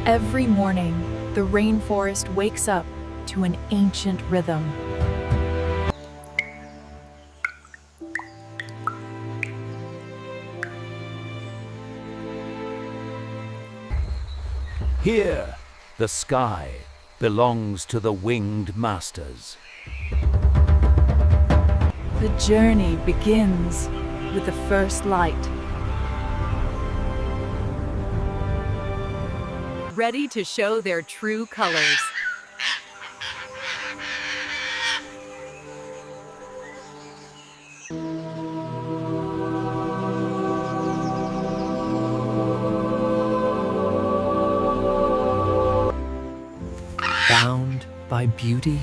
Every morning, the rainforest wakes up to an ancient rhythm. Here, the sky belongs to the winged masters. The journey begins with the first light. Ready to show their true colors. Bound by beauty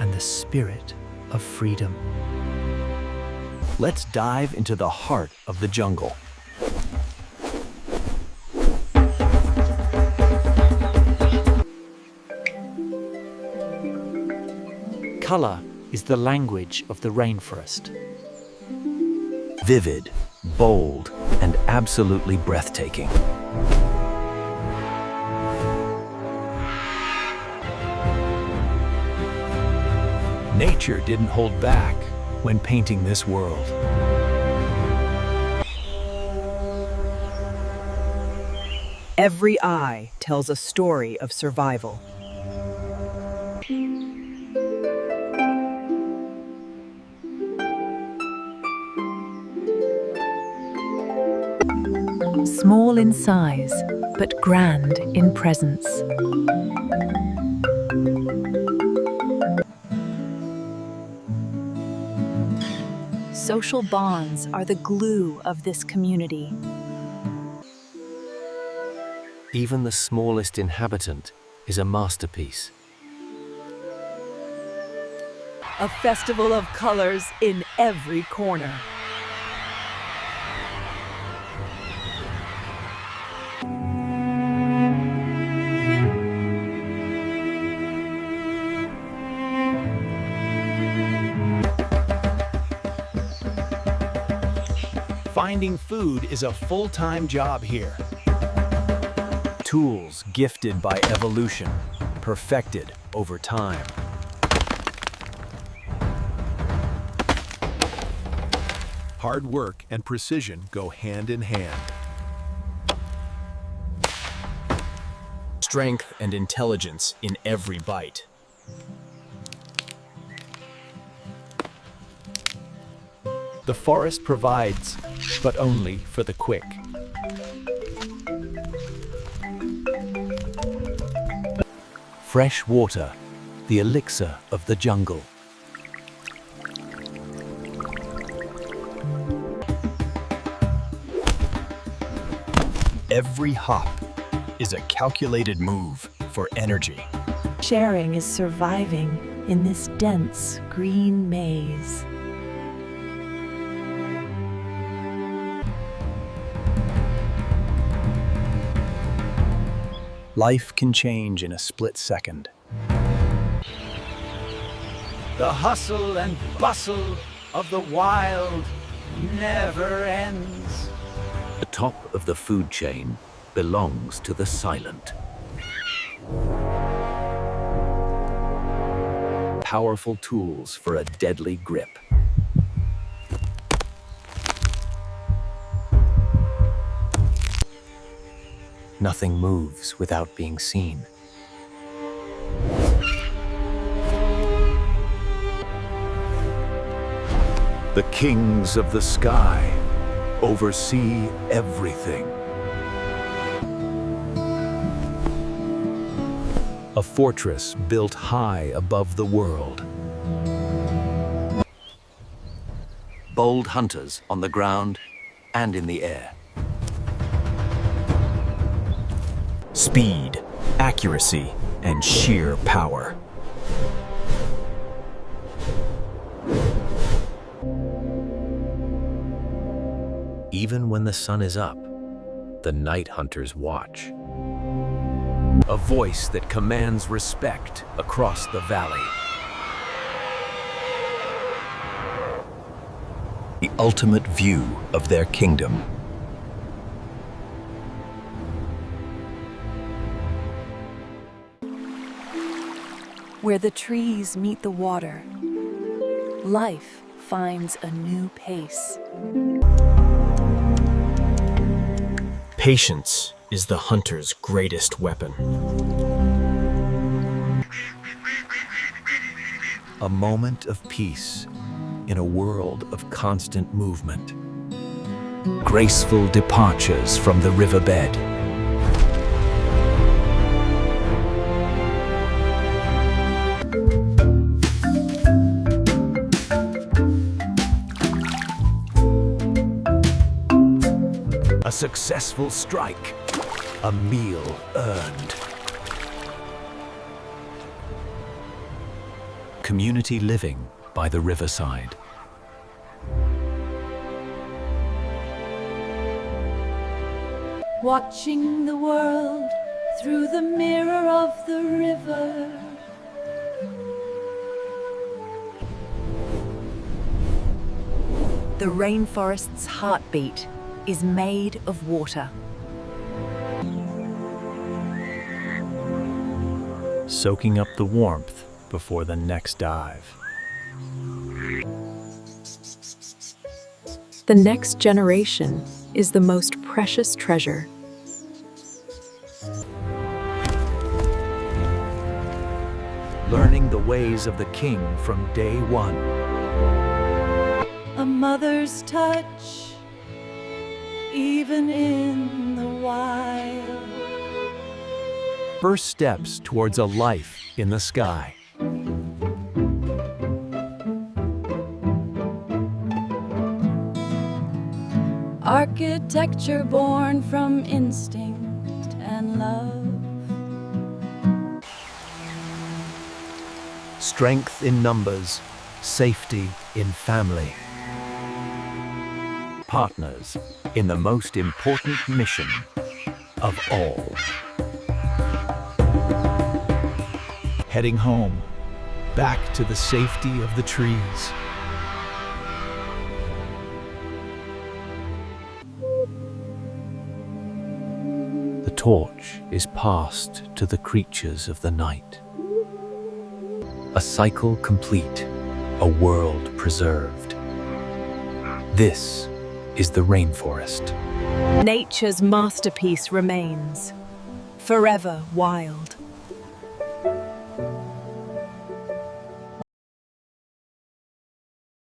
and the spirit of freedom. Let's dive into the heart of the jungle. Color is the language of the rainforest. Vivid, bold, and absolutely breathtaking. Nature didn't hold back when painting this world. Every eye tells a story of survival. Small in size, but grand in presence. Social bonds are the glue of this community. Even the smallest inhabitant is a masterpiece. A festival of colors in every corner. Finding food is a full-time job here. Tools gifted by evolution, perfected over time. Hard work and precision go hand in hand. Strength and intelligence in every bite. The forest provides, but only for the quick. Fresh water, the elixir of the jungle. Every hop is a calculated move for energy. Sharing is surviving in this dense green maze. Life can change in a split second. The hustle and bustle of the wild never ends. The top of the food chain belongs to the silent. Powerful tools for a deadly grip. Nothing moves without being seen. The kings of the sky oversee everything. A fortress built high above the world. Bold hunters on the ground and in the air. Speed, accuracy, and sheer power. Even when the sun is up, the night hunters watch. A voice that commands respect across the valley. The ultimate view of their kingdom. Where the trees meet the water, life finds a new pace. Patience is the hunter's greatest weapon. A moment of peace in a world of constant movement. Graceful departures from the riverbed. A successful strike, a meal earned. Community living by the riverside. Watching the world through the mirror of the river. The rainforest's heartbeat is made of water. Soaking up the warmth before the next dive. The next generation is the most precious treasure. Learning the ways of the king from day one. A mother's touch, even in the wild. First steps towards a life in the sky. Architecture born from instinct and love. Strength in numbers, safety in family. Partners in the most important mission of all. Heading home, back to the safety of the trees. The torch is passed to the creatures of the night. A cycle complete, a world preserved. This is the rainforest. Nature's masterpiece remains, forever wild.